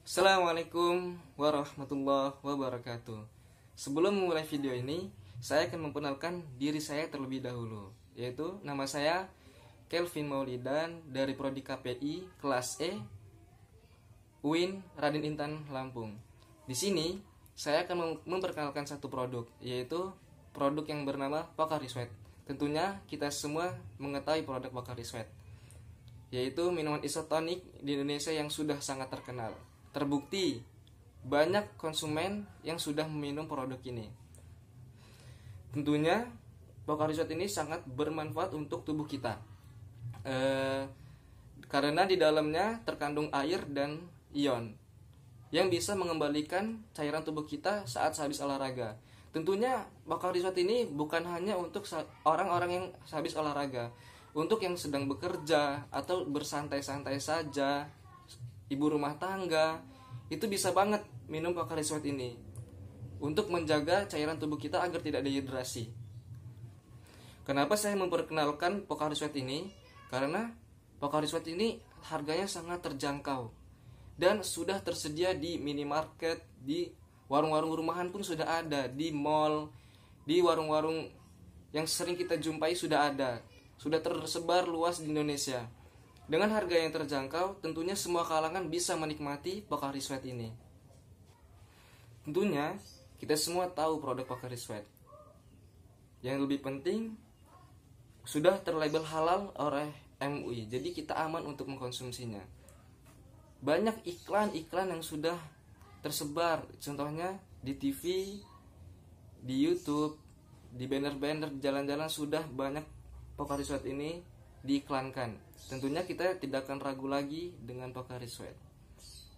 Assalamualaikum warahmatullahi wabarakatuh. Sebelum memulai video ini, saya akan memperkenalkan diri saya terlebih dahulu, yaitu nama saya Kelvin Maulidan dari Prodi KPI kelas E UIN Raden Intan Lampung. Di sini saya akan memperkenalkan satu produk, yaitu produk yang bernama Pocari Sweat. Tentunya kita semua mengetahui produk Pocari Sweat, yaitu minuman isotonik di Indonesia yang sudah sangat terkenal. Terbukti banyak konsumen yang sudah meminum produk ini. Tentunya Pocari Sweat ini sangat bermanfaat untuk tubuh kita, karena di dalamnya terkandung air dan ion yang bisa mengembalikan cairan tubuh kita saat habis olahraga. Tentunya Pocari Sweat ini bukan hanya untuk orang-orang yang habis olahraga, untuk yang sedang bekerja atau bersantai-santai saja, ibu rumah tangga, itu bisa banget minum Pocari Sweat ini untuk menjaga cairan tubuh kita agar tidak dehidrasi. Kenapa saya memperkenalkan Pocari Sweat ini? Karena Pocari Sweat ini harganya sangat terjangkau dan sudah tersedia di minimarket, di warung-warung rumahan pun sudah ada, di mall, di warung-warung yang sering kita jumpai sudah ada, sudah tersebar luas di Indonesia. Dengan harga yang terjangkau, tentunya semua kalangan bisa menikmati Pocari Sweat ini. Tentunya kita semua tahu produk Pocari Sweat. Yang lebih penting, sudah terlabel halal oleh MUI, jadi kita aman untuk mengkonsumsinya. Banyak iklan-iklan yang sudah tersebar, contohnya di TV, di YouTube, di banner-banner jalan-jalan sudah banyak Pocari Sweat ini diiklankan. Tentunya kita tidak akan ragu lagi dengan Pocari Sweat.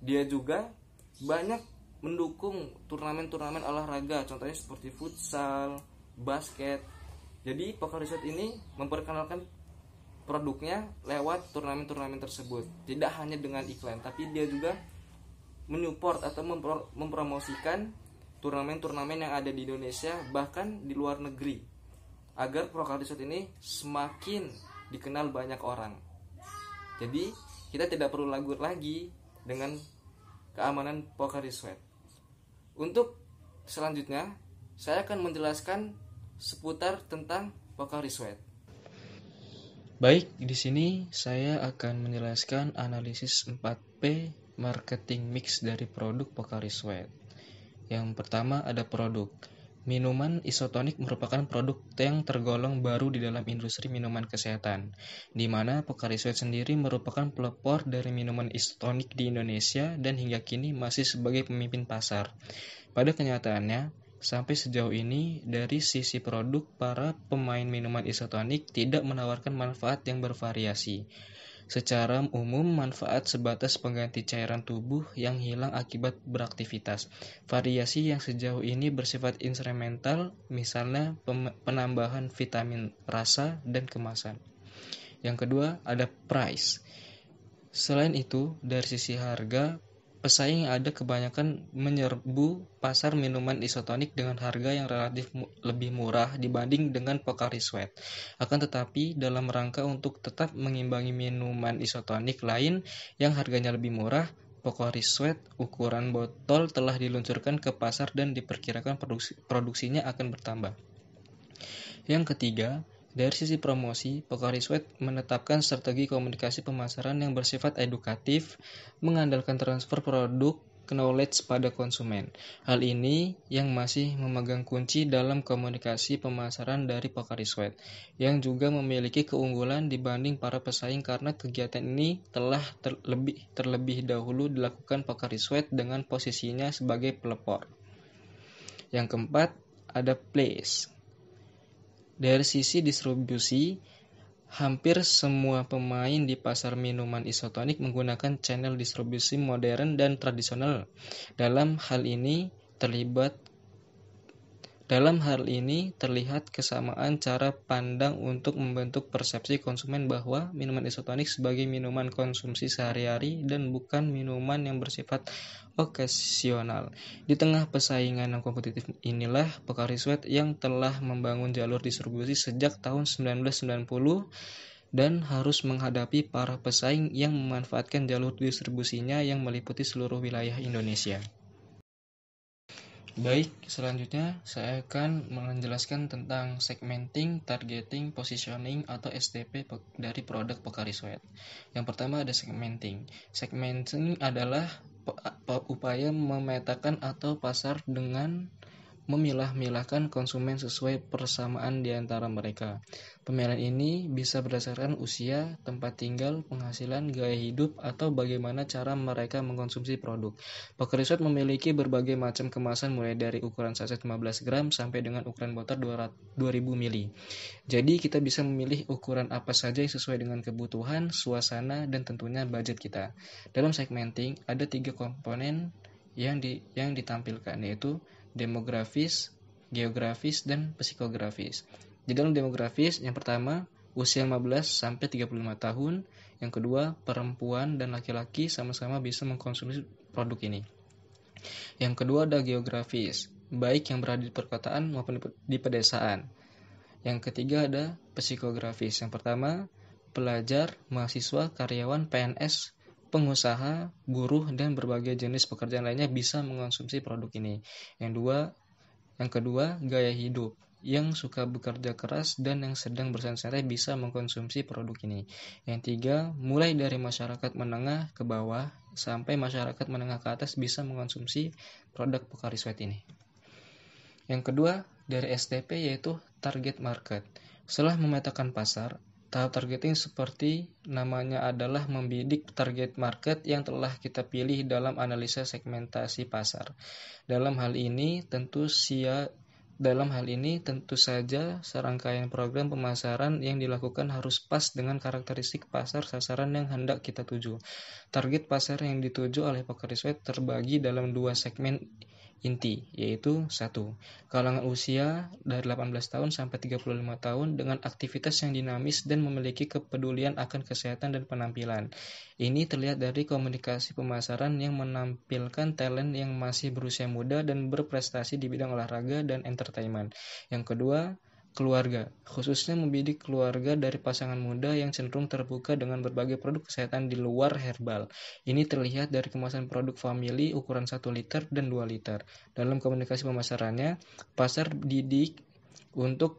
Dia juga banyak mendukung turnamen-turnamen olahraga, contohnya seperti futsal, basket. Jadi Pocari Sweat ini memperkenalkan produknya lewat turnamen-turnamen tersebut. Tidak hanya dengan iklan, tapi dia juga menyupport atau mempromosikan turnamen-turnamen yang ada di Indonesia, bahkan di luar negeri, agar Pocari Sweat ini semakin dikenal banyak orang. Jadi kita tidak perlu ragu lagi dengan keamanan Pocari Sweat. Untuk selanjutnya, saya akan menjelaskan seputar tentang Pocari Sweat. Baik, di sini saya akan menjelaskan analisis 4P marketing mix dari produk Pocari Sweat. Yang pertama ada produk. Minuman isotonik merupakan produk yang tergolong baru di dalam industri minuman kesehatan, di mana Pocari Sweat sendiri merupakan pelopor dari minuman isotonik di Indonesia dan hingga kini masih sebagai pemimpin pasar. Pada kenyataannya, sampai sejauh ini, dari sisi produk, para pemain minuman isotonik tidak menawarkan manfaat yang bervariasi. Secara umum, manfaat sebatas pengganti cairan tubuh yang hilang akibat beraktivitas. Variasi yang sejauh ini bersifat instrumental, misalnya penambahan vitamin rasa dan kemasan. Yang kedua, ada price. Selain itu, dari sisi harga, pesaing yang ada kebanyakan menyerbu pasar minuman isotonik dengan harga yang relatif lebih murah dibanding dengan Pocari Sweat. Akan tetapi, dalam rangka untuk tetap mengimbangi minuman isotonik lain yang harganya lebih murah, Pocari Sweat ukuran botol telah diluncurkan ke pasar dan diperkirakan produksinya akan bertambah. Yang ketiga, dari sisi promosi, Pocari Sweat menetapkan strategi komunikasi pemasaran yang bersifat edukatif, mengandalkan transfer produk knowledge pada konsumen. Hal ini yang masih memegang kunci dalam komunikasi pemasaran dari Pocari Sweat, yang juga memiliki keunggulan dibanding para pesaing karena kegiatan ini telah terlebih dahulu dilakukan Pocari Sweat dengan posisinya sebagai pelopor. Yang keempat, ada place. Dari sisi distribusi, hampir semua pemain di pasar minuman isotonik menggunakan channel distribusi modern dan tradisional. Dalam hal ini terlihat kesamaan cara pandang untuk membentuk persepsi konsumen bahwa minuman isotonik sebagai minuman konsumsi sehari-hari dan bukan minuman yang bersifat okasional. Di tengah persaingan yang kompetitif inilah Pocari Sweat yang telah membangun jalur distribusi sejak tahun 1990 dan harus menghadapi para pesaing yang memanfaatkan jalur distribusinya yang meliputi seluruh wilayah Indonesia. Baik, selanjutnya saya akan menjelaskan tentang segmenting, targeting, positioning atau SDP dari produk Pocari Sweat. Yang pertama ada segmenting. Segmenting adalah upaya memetakan atau pasar dengan memilah-milahkan konsumen sesuai persamaan di antara mereka. Pemilihan ini bisa berdasarkan usia, tempat tinggal, penghasilan, gaya hidup, atau bagaimana cara mereka mengkonsumsi produk. Pocari Sweat memiliki berbagai macam kemasan mulai dari ukuran saset 15 gram sampai dengan ukuran botol 2000 ml. Jadi kita bisa memilih ukuran apa saja yang sesuai dengan kebutuhan, suasana, dan tentunya budget kita. Dalam segmenting ada 3 komponen yang ditampilkan, yaitu demografis, geografis, dan psikografis. Di dalam demografis, yang pertama, usia 15 sampai 35 tahun, yang kedua, perempuan dan laki-laki sama-sama bisa mengkonsumsi produk ini. Yang kedua ada geografis, baik yang berada di perkotaan maupun di pedesaan. Yang ketiga ada psikografis. Yang pertama, pelajar, mahasiswa, karyawan, PNS, pengusaha, buruh, dan berbagai jenis pekerjaan lainnya bisa mengkonsumsi produk ini. Yang kedua, gaya hidup. Yang suka bekerja keras dan yang sedang bersantai bisa mengkonsumsi produk ini. Yang tiga, mulai dari masyarakat menengah ke bawah sampai masyarakat menengah ke atas bisa mengkonsumsi produk Pocari Sweat ini. Yang kedua, dari STP yaitu target market. Setelah memetakan pasar, tahap targeting seperti namanya adalah membidik target market yang telah kita pilih dalam analisa segmentasi pasar. Dalam hal ini tentu saja serangkaian program pemasaran yang dilakukan harus pas dengan karakteristik pasar sasaran yang hendak kita tuju. Target pasar yang dituju oleh Pocari Sweat terbagi dalam 2 segmen inti, yaitu 1. Kalangan usia dari 18 tahun sampai 35 tahun dengan aktivitas yang dinamis dan memiliki kepedulian akan kesehatan dan penampilan. Ini terlihat dari komunikasi pemasaran yang menampilkan talent yang masih berusia muda dan berprestasi di bidang olahraga dan entertainment. Yang kedua, keluarga, khususnya membidik keluarga dari pasangan muda yang cenderung terbuka dengan berbagai produk kesehatan di luar herbal. Ini terlihat dari kemasan produk family ukuran 1 liter dan 2 liter. Dalam komunikasi pemasarannya, pasar dididik untuk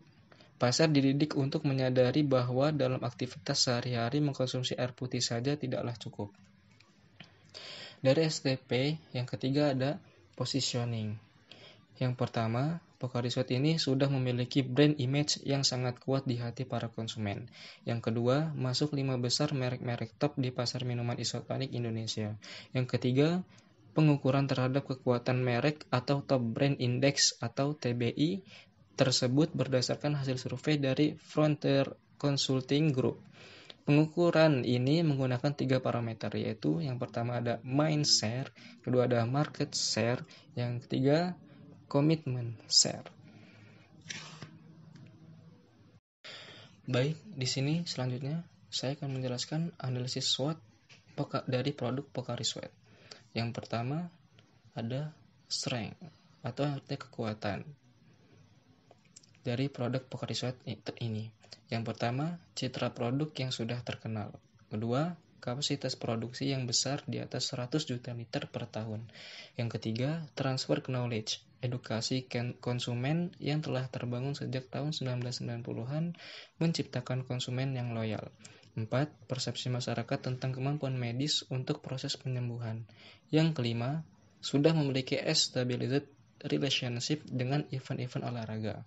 menyadari bahwa dalam aktivitas sehari-hari mengkonsumsi air putih saja tidaklah cukup. Dari STP, yang ketiga ada positioning. Yang pertama, Pocari Sweat ini sudah memiliki brand image yang sangat kuat di hati para konsumen. Yang kedua, masuk 5 besar merek-merek top di pasar minuman isotonik Indonesia. Yang ketiga, pengukuran terhadap kekuatan merek atau Top Brand Index atau TBI tersebut berdasarkan hasil survei dari Frontier Consulting Group. Pengukuran ini menggunakan 3 parameter, yaitu yang pertama ada mind share, kedua ada market share, yang ketiga commitment share. Baik, di sini selanjutnya saya akan menjelaskan analisis SWOT dari produk Pocari Sweat. Yang pertama ada strength atau artinya kekuatan dari produk Pocari Sweat ini. Yang pertama, citra produk yang sudah terkenal. Kedua, kapasitas produksi yang besar di atas 100 juta liter per tahun. Yang ketiga, transfer knowledge, edukasi konsumen yang telah terbangun sejak tahun 1990-an menciptakan konsumen yang loyal. 4. Persepsi masyarakat tentang kemampuan medis untuk proses penyembuhan. Yang kelima, sudah memiliki established relationship dengan event-event olahraga.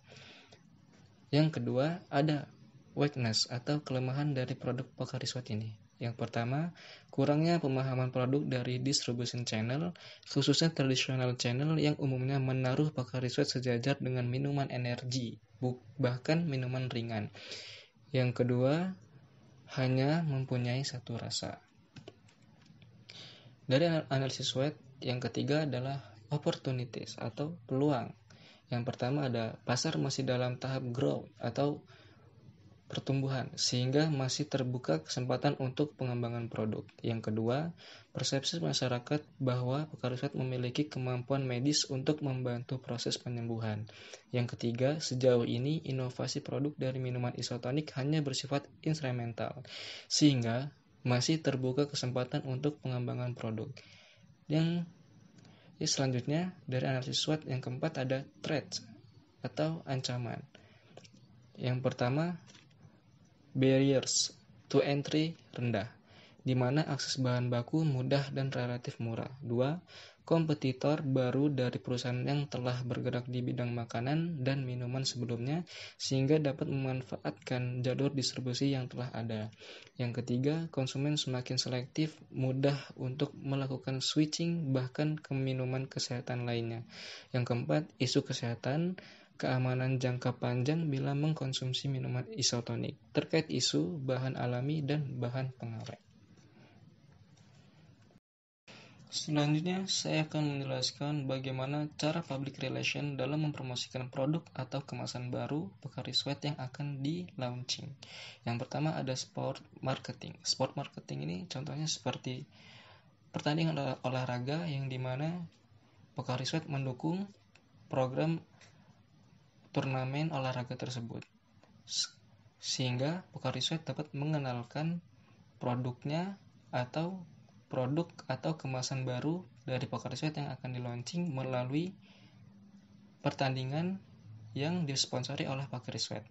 Yang kedua, ada weakness atau kelemahan dari produk Pocari Sweat ini. Yang pertama, kurangnya pemahaman produk dari distribution channel, khususnya traditional channel yang umumnya menaruh Pocari Sweat sejajar dengan minuman energi, bahkan minuman ringan. Yang kedua, hanya mempunyai satu rasa. Dari analisis SWOT, yang ketiga adalah opportunities atau peluang. Yang pertama ada pasar masih dalam tahap growth atau pertumbuhan, sehingga masih terbuka kesempatan untuk pengembangan produk. Yang kedua, persepsi masyarakat bahwa Pocari Sweat memiliki kemampuan medis untuk membantu proses penyembuhan. Yang ketiga, sejauh ini inovasi produk dari minuman isotonik hanya bersifat instrumental, sehingga masih terbuka kesempatan untuk pengembangan produk. Yang selanjutnya, dari analisis SWOT yang keempat ada threats atau ancaman. Yang pertama, barriers to entry rendah, di mana akses bahan baku mudah dan relatif murah. 2. Kompetitor baru dari perusahaan yang telah bergerak di bidang makanan dan minuman sebelumnya, sehingga dapat memanfaatkan jalur distribusi yang telah ada. Yang ketiga, konsumen semakin selektif, mudah untuk melakukan switching bahkan ke minuman kesehatan lainnya. Yang keempat, isu kesehatan, keamanan jangka panjang bila mengkonsumsi minuman isotonik, terkait isu bahan alami dan bahan pengawet. Selanjutnya, saya akan menjelaskan bagaimana cara public relation dalam mempromosikan produk atau kemasan baru Pocari Sweat yang akan di-launching. Yang pertama ada sport marketing. Sport marketing ini contohnya seperti pertandingan olahraga yang dimana Pocari Sweat mendukung program turnamen olahraga tersebut, sehingga Pocari Sweat dapat mengenalkan produknya atau produk atau kemasan baru dari Pocari Sweat yang akan di-launching melalui pertandingan yang disponsori oleh Pocari Sweat.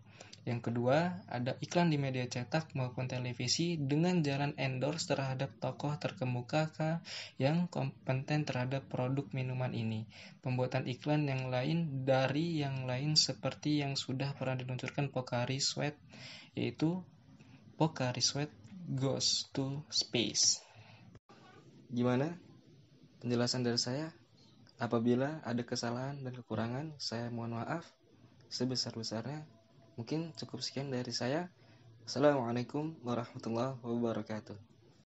Yang kedua, ada iklan di media cetak maupun televisi dengan jalan endorse terhadap tokoh terkemuka yang kompeten terhadap produk minuman ini. Pembuatan iklan yang lain dari yang lain seperti yang sudah pernah diluncurkan Pocari Sweat, yaitu Pocari Sweat Goes to Space. Gimana penjelasan dari saya? Apabila ada kesalahan dan kekurangan, saya mohon maaf sebesar-besarnya. Mungkin cukup sekian dari saya. Assalamualaikum warahmatullahi wabarakatuh.